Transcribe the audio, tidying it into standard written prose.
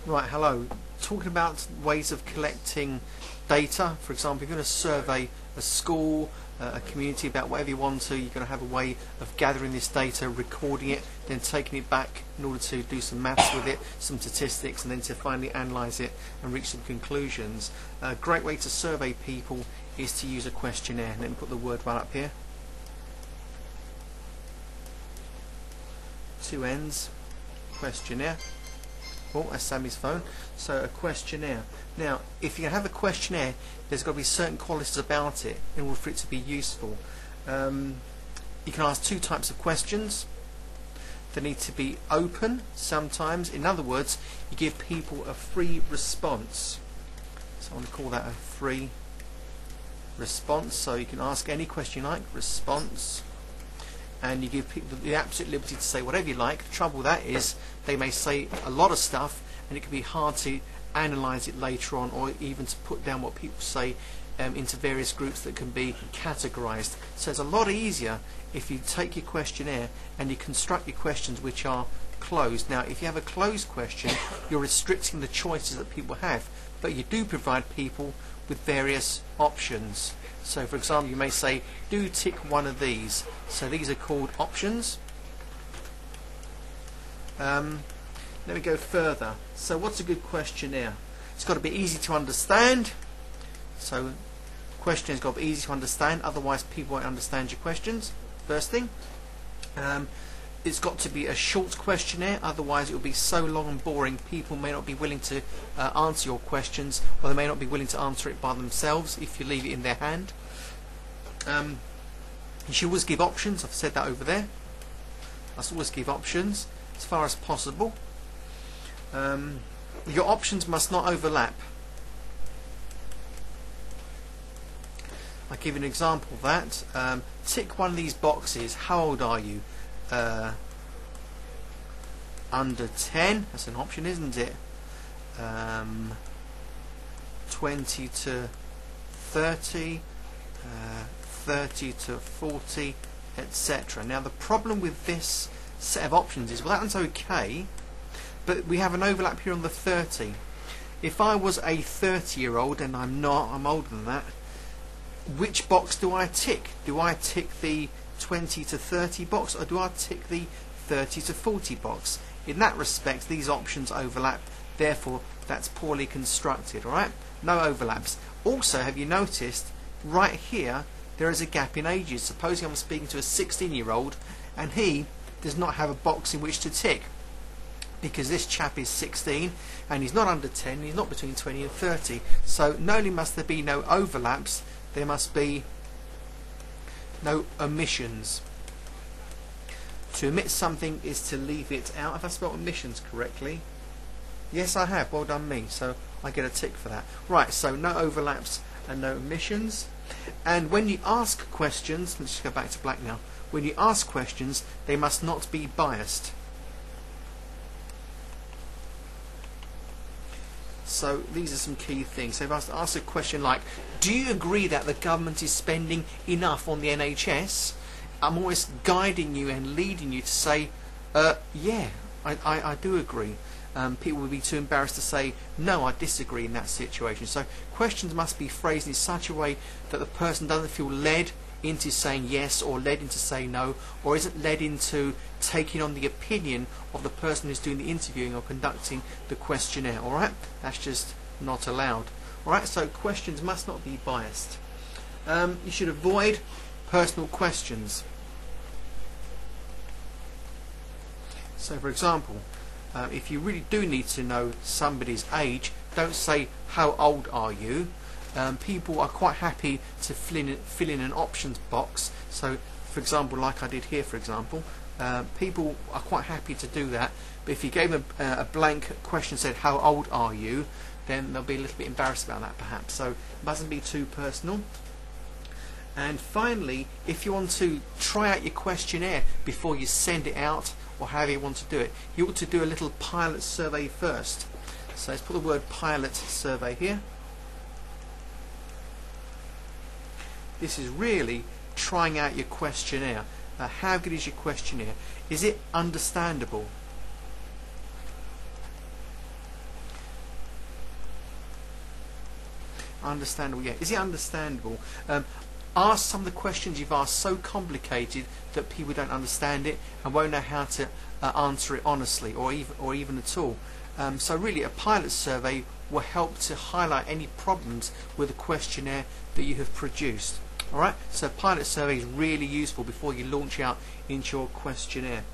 Right, hello. Talking about ways of collecting data. For example, you're going to survey a school, a community, about whatever you want to. You're going to have a way of gathering this data, recording it, then taking it back in order to do some maths with it, some statistics, and then to finally analyse it and reach some conclusions. A great way to survey people is to use a questionnaire. Let me put the word right up here. Two N's, questionnaire. Oh, that's Sammy's phone. So a questionnaire. Now, if you have a questionnaire, there's got to be certain qualities about it in order for it to be useful. You can ask two types of questions. They need to be open sometimes. In other words, you give people a free response. So I want to call that a free response. So you can ask any question you like, response. And you give people the absolute liberty to say whatever you like. The trouble with that is they may say a lot of stuff and it can be hard to analyse it later on, or even to put down what people say into various groups that can be categorised. So it's a lot easier if you take your questionnaire and you construct your questions which are closed. Now, if you have a closed question, you're restricting the choices that people have, but you do provide people with various options. So for example, you may say, do tick one of these. So these are called options. Let me go further. So what's a good questionnaire? It's got to be easy to understand. So questionnaires got to be easy to understand, otherwise people won't understand your questions. First thing. It's got to be a short questionnaire, otherwise it will be so long and boring people may not be willing to answer your questions, or they may not be willing to answer it by themselves if you leave it in their hand. You should always give options. I've said that over there. Must always give options as far as possible. Your options must not overlap. I'll give you an example of that. Tick one of these boxes. How old are you? Under 10. That's an option, isn't it? 20 to 30, 30 to 40, etc. Now the problem with this set of options is, well, that's okay, but we have an overlap here on the 30. If I was a 30-year-old, and I'm not, I'm older than that, which box do I tick? Do I tick the 20 to 30 box, or do I tick the 30 to 40 box? In that respect, these options overlap, therefore that's poorly constructed. Alright, no overlaps. Also, have you noticed right here there is a gap in ages? Supposing I'm speaking to a 16-year-old and he does not have a box in which to tick, because this chap is 16 and he's not under 10, he's not between 20 and 30. So not only must there be no overlaps, there must be no omissions. To omit something is to leave it out. Have I spelled omissions correctly? Yes, I have. Well done me. So I get a tick for that. Right, so no overlaps and no omissions. And when you ask questions, let's just go back to black now. When you ask questions, they must not be biased. So these are some key things. So if I was to ask a question like, do you agree that the government is spending enough on the NHS? I'm always guiding you and leading you to say, yeah, I do agree. People would be too embarrassed to say, no, I disagree in that situation. So questions must be phrased in such a way that the person doesn't feel led into saying yes, or led into saying no, or isn't led into taking on the opinion of the person who's doing the interviewing or conducting the questionnaire. Alright, that's just not allowed. Alright, so questions must not be biased. You should avoid personal questions. So for example, if you really do need to know somebody's age, don't say, how old are you? People are quite happy to fill in an options box. So for example, like I did here, for example, people are quite happy to do that, but if you gave them a blank question, said how old are you, then they'll be a little bit embarrassed about that perhaps. So it mustn't be too personal. And finally, if you want to try out your questionnaire before you send it out, or however you want to do it, you ought to do a little pilot survey first. So let's put the word pilot survey here. This is really trying out your questionnaire. How good is your questionnaire? Is it understandable? understandable? Yeah. Is it understandable? Are some of the questions you've asked so complicated that people don't understand it and won't know how to answer it honestly or even at all? So really, a pilot survey will help to highlight any problems with the questionnaire that you have produced. Alright, so pilot survey is really useful before you launch out into your questionnaire.